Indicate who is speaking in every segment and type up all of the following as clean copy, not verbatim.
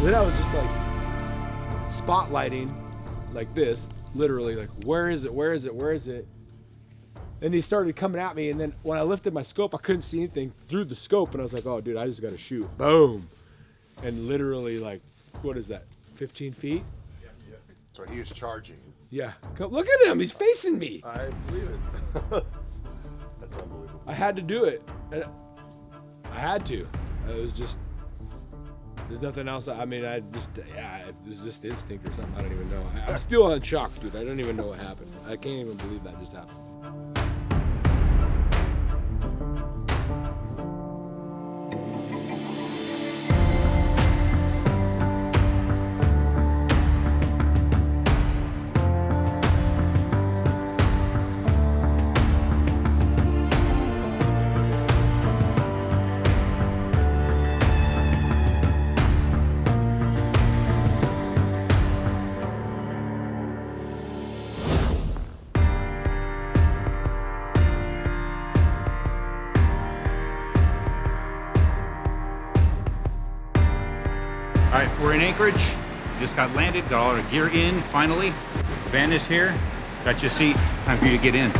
Speaker 1: Then I was just like spotlighting like this, literally like, where is it? Where is it? Where is it? And he started coming at me, and then when I lifted my scope, I couldn't see anything through the scope, and I was like, oh dude, I just gotta shoot. Boom. And literally like, what is that, 15 feet?
Speaker 2: Yeah. So he is charging.
Speaker 1: Yeah, look at him, he's facing me.
Speaker 2: I believe it. That's unbelievable.
Speaker 1: I had to do it. I had to. It was just, there's nothing else. I mean, it was just instinct or something. I don't even know. I'm still in shock, dude. I don't even know what happened. I can't even believe that just happened.
Speaker 3: All right, we're in Anchorage. Just got landed, got all our gear in finally. Van is here. Got your seat. Time for you to get in.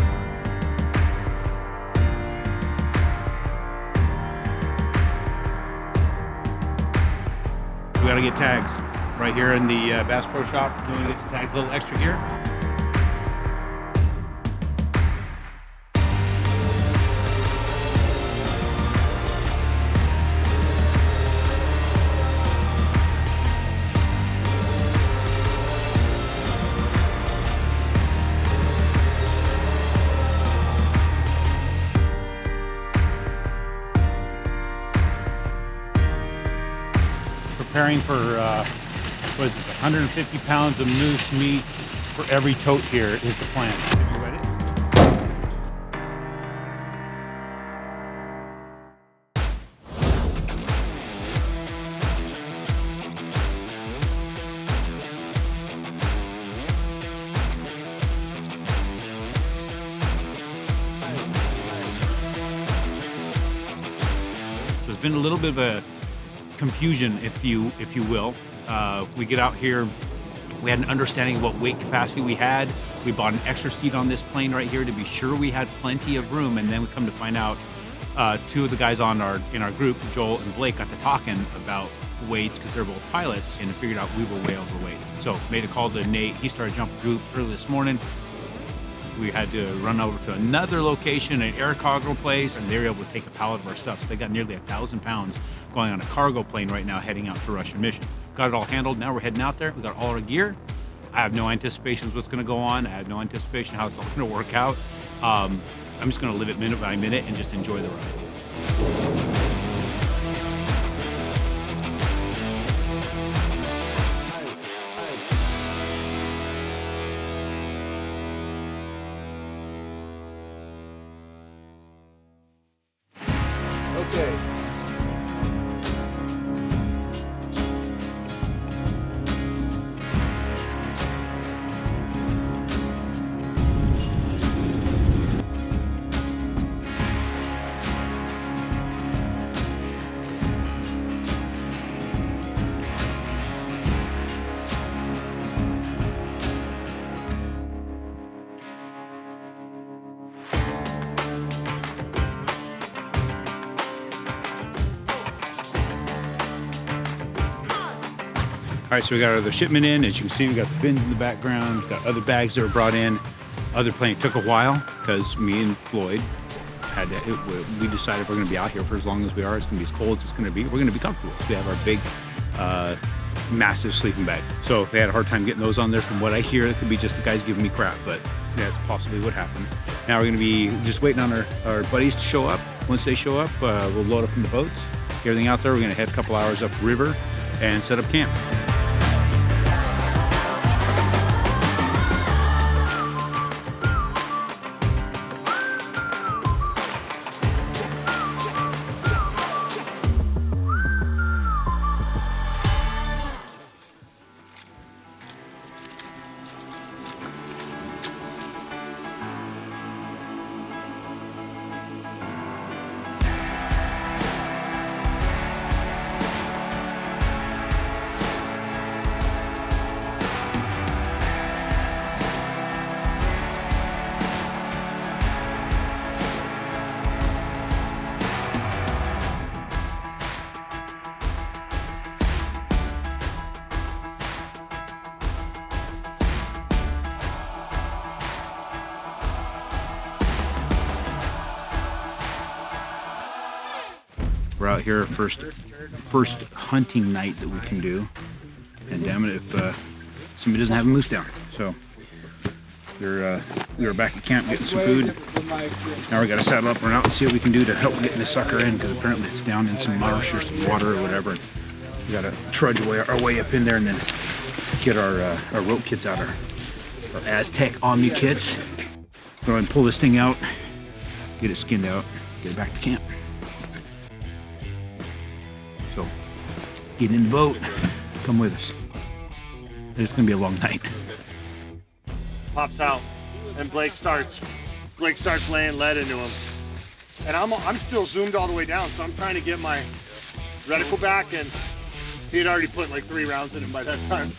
Speaker 3: So we gotta get tags right here in the Bass Pro Shop. We're gonna get some tags, a little extra here. Preparing for, what is it, 150 pounds of moose meat for every tote here is the plan. Are you ready? So there's been a little bit of a confusion, if you will. We get out here, we had an understanding of what weight capacity we had. We bought an extra seat on this plane right here to be sure we had plenty of room, and then we come to find out two of the guys in our group, Joel and Blake, got to talking about weights because they're both pilots, and figured out we were way overweight. So made a call to Nate. He started jumping group early this morning. We had to run over to another location, an air cargo place, and they were able to take a pallet of our stuff. So they got nearly 1,000 pounds going on a cargo plane right now heading out to Russian mission. Got it all handled. Now we're heading out there. We got all our gear. I have no anticipation of what's going to go on. I have no anticipation how it's all going to work out. I'm just going to live it minute by minute and just enjoy the ride.
Speaker 1: Okay.
Speaker 3: All right, so we got our other shipment in. As you can see, we got the bins in the background. We've got other bags that were brought in. Other plane took a while because me and Floyd we decided we're going to be out here for as long as we are. It's going to be as cold as it's going to be. We're going to be comfortable. So we have our big, massive sleeping bag. So they had a hard time getting those on there. From what I hear, it could be just the guys giving me crap, but that's possibly what happened. Now we're going to be just waiting on our buddies to show up. Once they show up, we'll load up from the boats. Get everything out there. We're going to head a couple hours up river and set up camp. We're out here first hunting night that we can do. And damn it if somebody doesn't have a moose down. So we were back at camp getting some food. Now we got to saddle up and run out and see what we can do to help getting this sucker in, because apparently it's down in some marsh or some water or whatever. We got to trudge our way up in there and then get our rope kits out, our Aztec Omni kits. Go ahead and pull this thing out, get it skinned out, get it back to camp. So get in the boat, come with us. It's gonna be a long night.
Speaker 2: Pops out, and Blake starts laying lead into him. And I'm still zoomed all the way down, so I'm trying to get my reticle back, and he had already put like 3 rounds in him by that time.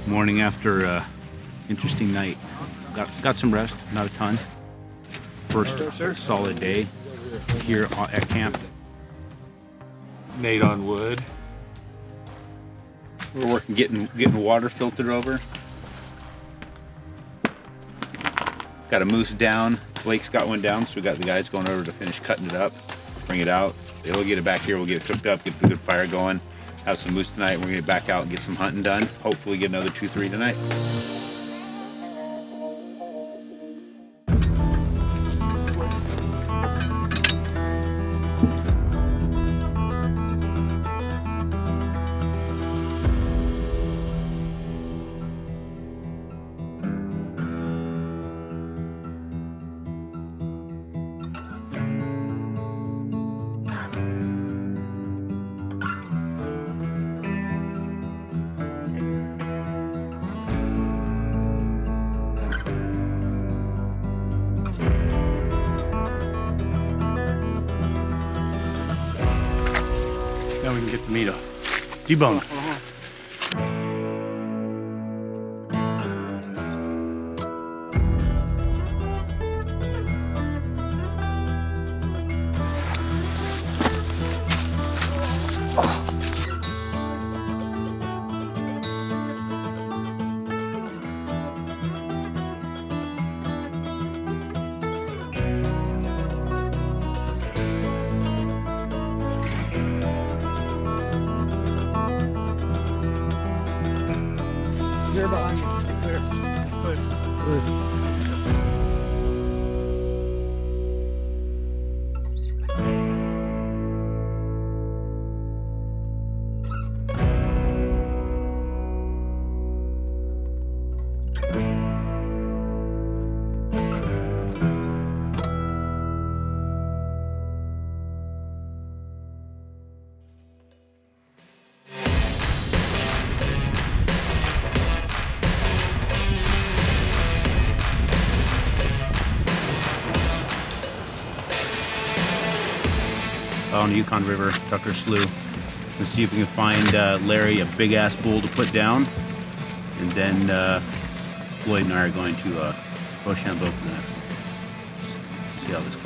Speaker 3: Morning after interesting night. Got some rest, not a ton. First solid day here at camp.
Speaker 1: Nate on wood.
Speaker 3: We're working getting water filtered over. Got a moose down. Blake's got one down, so we got the guys going over to finish cutting it up, bring it out. They'll get it back here. We'll get it cooked up, get a good fire going. Have some moose tonight. We're gonna get back out and get some hunting done. Hopefully get another 2-3 tonight.
Speaker 1: Now we can get the meat deboned. Clear behind you. Clear.
Speaker 3: On the Yukon River, Tucker Slough. Let's see if we can find Larry a big ass bull to put down, and then Lloyd and I are going to Rochambeau for the next one. See how this goes.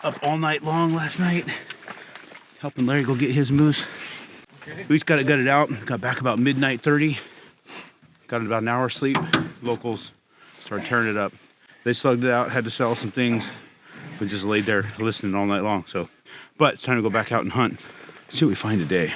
Speaker 3: up all night long last night, helping Larry go get his moose. At least got it gutted out. Got back about midnight 30. Got about an hour's sleep. Locals started tearing it up. They slugged it out, had to sell some things. We just laid there listening all night long. So, but it's time to go back out and hunt. See what we find today.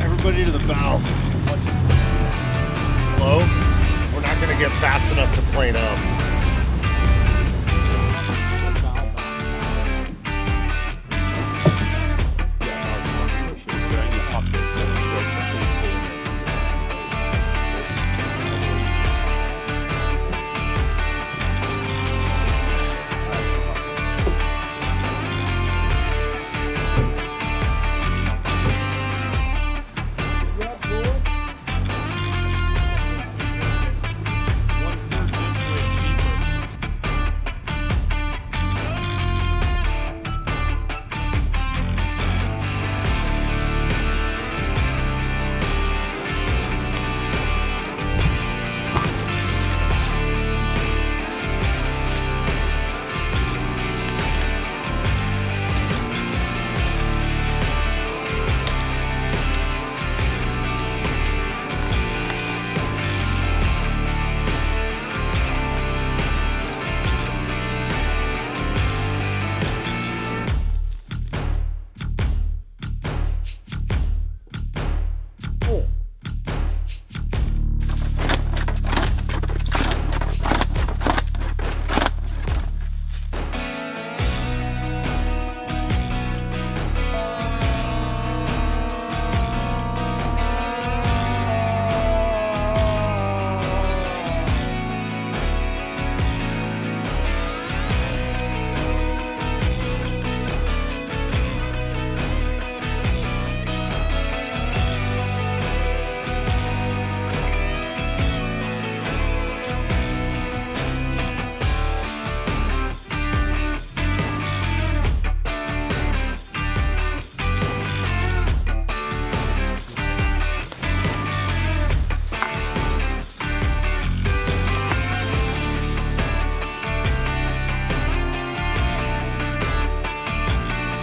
Speaker 2: Everybody to the bow. Hello? We're not gonna get fast enough to plane up.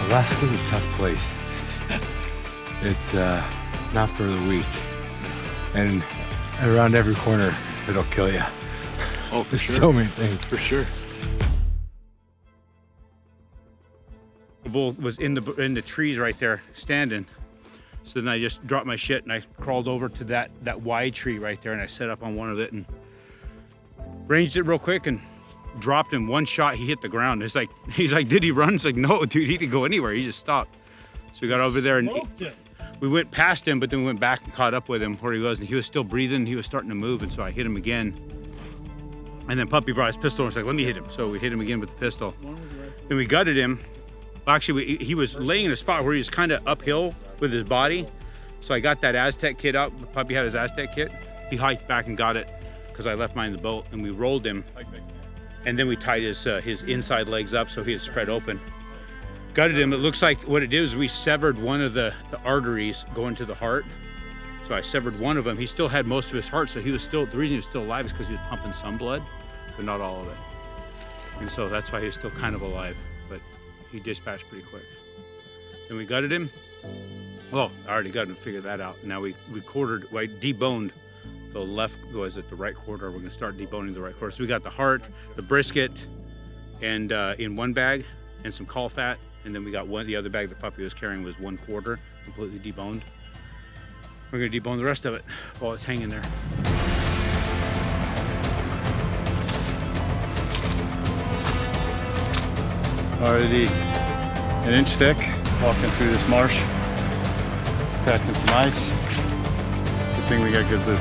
Speaker 1: Alaska's a tough place. It's not for the weak. And around every corner, it'll kill you.
Speaker 3: Oh, for
Speaker 1: There's
Speaker 3: sure.
Speaker 1: so many things.
Speaker 3: For sure. The bull was in the trees right there, standing. So then I just dropped my shit and I crawled over to that wide tree right there and I set up on one of it and ranged it real quick and dropped him. One shot, he hit the ground. He's like, did he run? It's like, no, dude, he didn't go anywhere. He just stopped. So we got over there and we went past him, but then we went back and caught up with him where he was, and he was still breathing. He was starting to move, and so I hit him again. And then Puppy brought his pistol and was like, let me hit him. So we hit him again with the pistol. Then we gutted him. Well, actually, he was laying in a spot where he was kind of uphill with his body. So I got that Aztec kit out. Puppy had his Aztec kit. He hiked back and got it because I left mine in the boat, and we rolled him. And then we tied his inside legs up so he was spread open. Gutted him. It looks like what it did is we severed one of the arteries going to the heart. So I severed one of them. He still had most of his heart, so he was still, the reason he was still alive is because he was pumping some blood, but not all of it. And so that's why he was still kind of alive, but he dispatched pretty quick. Then we gutted him. Well, I already gutted him, figured that out. Now we deboned the left, was it the right quarter? We're gonna start deboning the right quarter. So we got the heart, the brisket, and in one bag, and some caul fat. And then we got the other bag the Puppy was carrying was 1/4, completely deboned. We're gonna debone the rest of it while it's hanging there.
Speaker 4: Already an inch thick, walking through this marsh, catching some ice. Good thing we got good boots.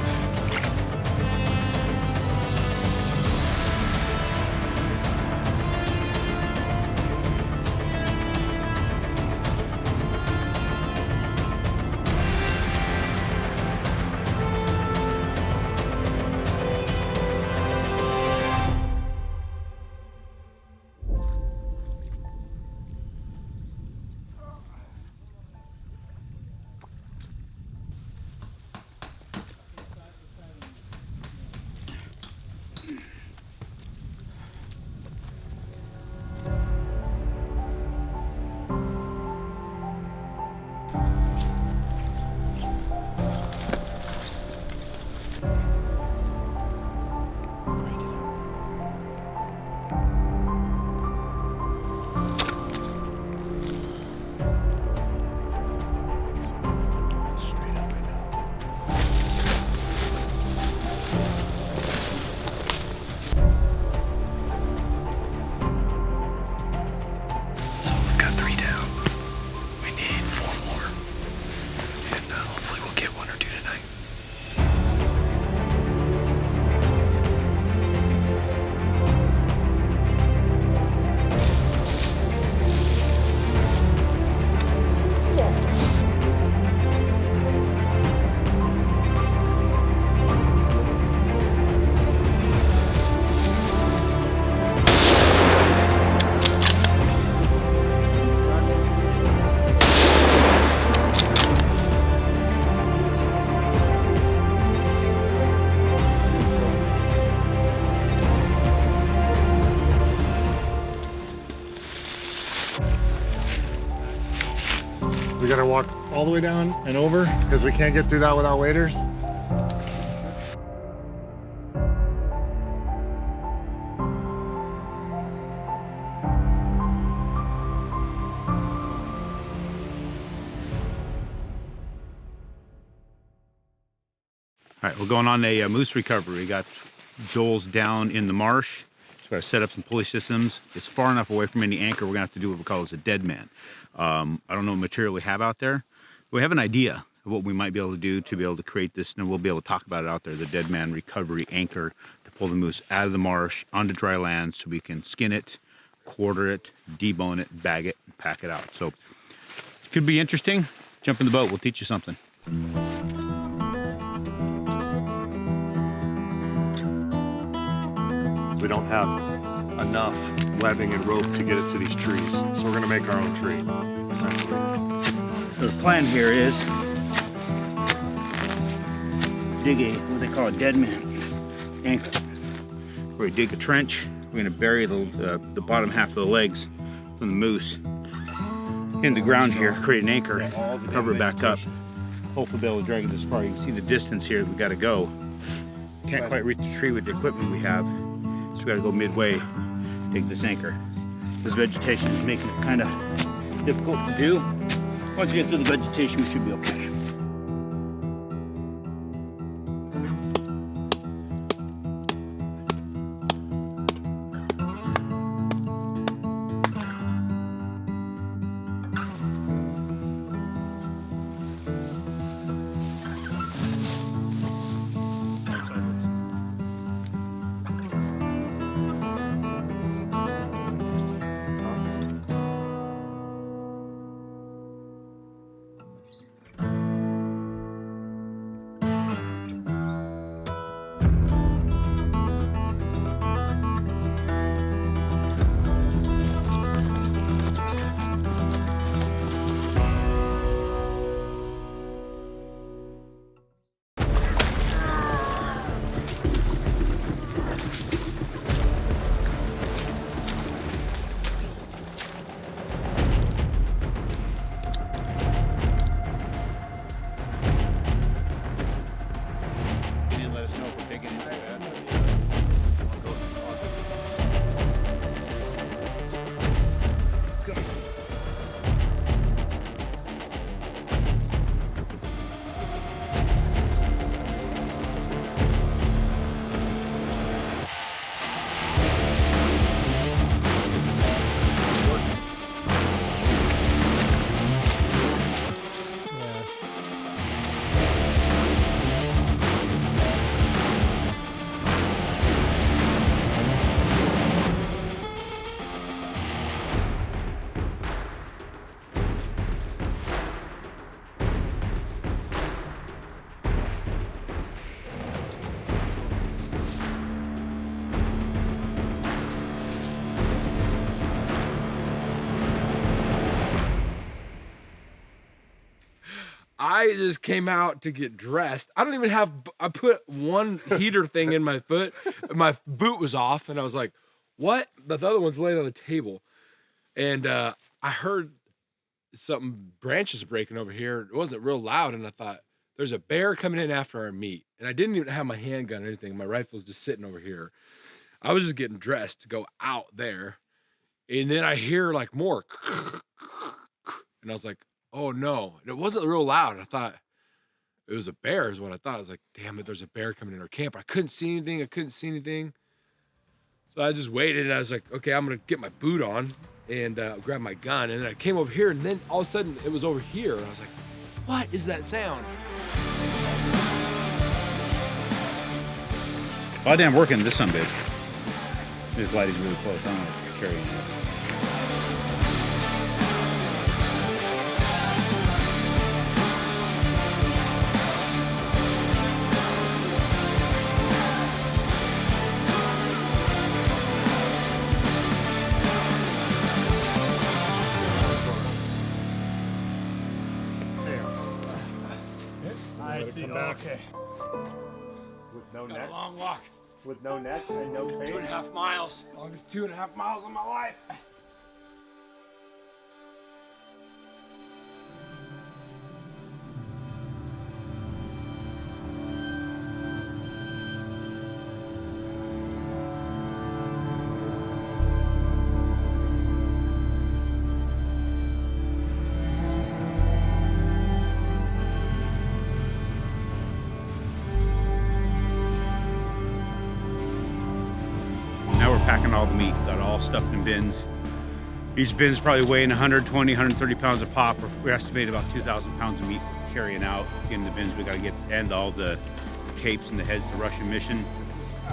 Speaker 2: We gotta walk all the way down and over because we can't get through that without waders.
Speaker 3: All right, we're going on a moose recovery. We got Joel's down in the marsh. So we've got to set up some pulley systems. It's far enough away from any anchor. We're gonna have to do what we call as a dead man. I don't know what material we have out there. We have an idea of what we might be able to do to be able to create this, and we'll be able to talk about it out there, the dead man recovery anchor to pull the moose out of the marsh onto dry land so we can skin it, quarter it, debone it, bag it, and pack it out. So it could be interesting. Jump in the boat, we'll teach you something.
Speaker 2: We don't have enough webbing and rope to get it to these trees. So we're gonna make our own tree, essentially.
Speaker 3: So the plan here is dig a, what they call a dead man anchor. Where we dig a trench, we're gonna bury the bottom half of the legs from the moose in the ground here, create an anchor, cover it back up. Hopefully be able to drag it this far. You can see the distance here we gotta go. Can't quite reach the tree with the equipment we have. So we gotta go midway, take this anchor. This vegetation is making it kind of difficult to do. Once you get through the vegetation, we should be okay.
Speaker 1: I just came out to get dressed. I don't even have, I put one heater thing in my foot. My boot was off and I was like, what? But the other one's laying on the table. And I heard something, branches breaking over here. It wasn't real loud. And I thought, there's a bear coming in after our meat. And I didn't even have my handgun or anything. My rifle's just sitting over here. I was just getting dressed to go out there. And then I hear like more. And I was like, oh no. And it wasn't real loud. I thought it was a bear is what I thought. I was like, damn it, there's a bear coming in our camp. I couldn't see anything. So I just waited and I was like, okay, I'm gonna get my boot on and grab my gun. And then I came over here and then all of a sudden it was over here. And I was like, what is that sound?
Speaker 3: Oh, damn, working this son bitch. This light is really close. I don't know if it's carrying it.
Speaker 2: I see. Okay. With no
Speaker 1: Got
Speaker 2: net.
Speaker 1: a long walk.
Speaker 2: With no net and no bait.
Speaker 1: 2.5 miles. Longest 2.5 miles of my life.
Speaker 3: stuffed in bins. Each bin's probably weighing 120, 130 pounds of pop. We estimate about 2,000 pounds of meat carrying out in the bins. We got to get, and all the capes and the heads to Russian mission.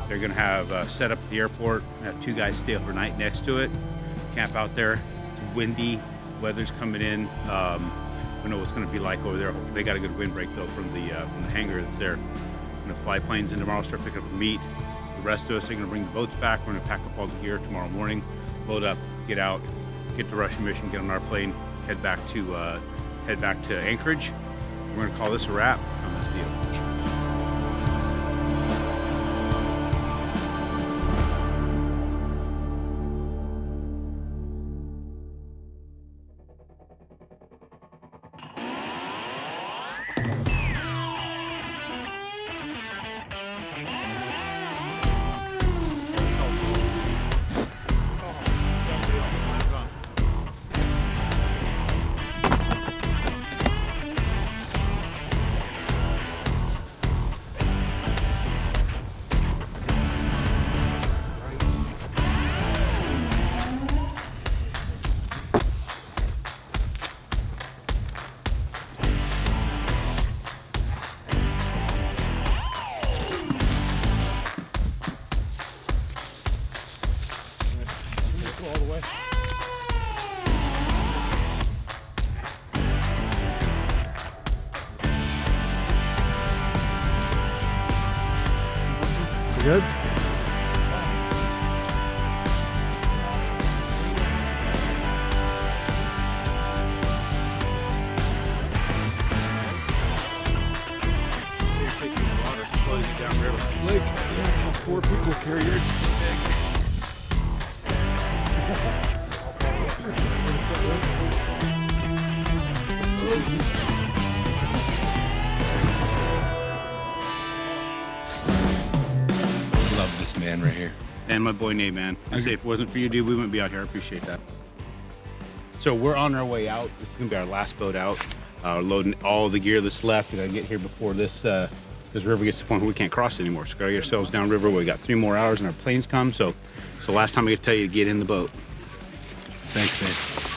Speaker 3: They're gonna have set up at the airport, have 2 guys stay overnight next to it, camp out there. It's windy, weather's coming in. We don't know what's gonna be like over there. They got a good wind break though from the hangar that's there. We're gonna fly planes in tomorrow, start picking up the meat. The rest of us are gonna bring the boats back. We're gonna pack up all the gear tomorrow morning, load up, get out, get to Russian mission, get on our plane, head back to Anchorage. We're gonna call this a wrap on this deal.
Speaker 1: Good? Like, yeah, 4 people carry yours so big.
Speaker 5: Love this man right here.
Speaker 3: And my boy Nate, man. I say if it wasn't for you, dude, we wouldn't be out here. I appreciate that. So we're on our way out. This is gonna be our last boat out. Loading all the gear that's left. We gotta get here before this river gets to the point where we can't cross anymore. So we gotta get ourselves downriver. We got 3 more hours and our planes come. So it's the last time I get to tell you to get in the boat.
Speaker 5: Thanks, man.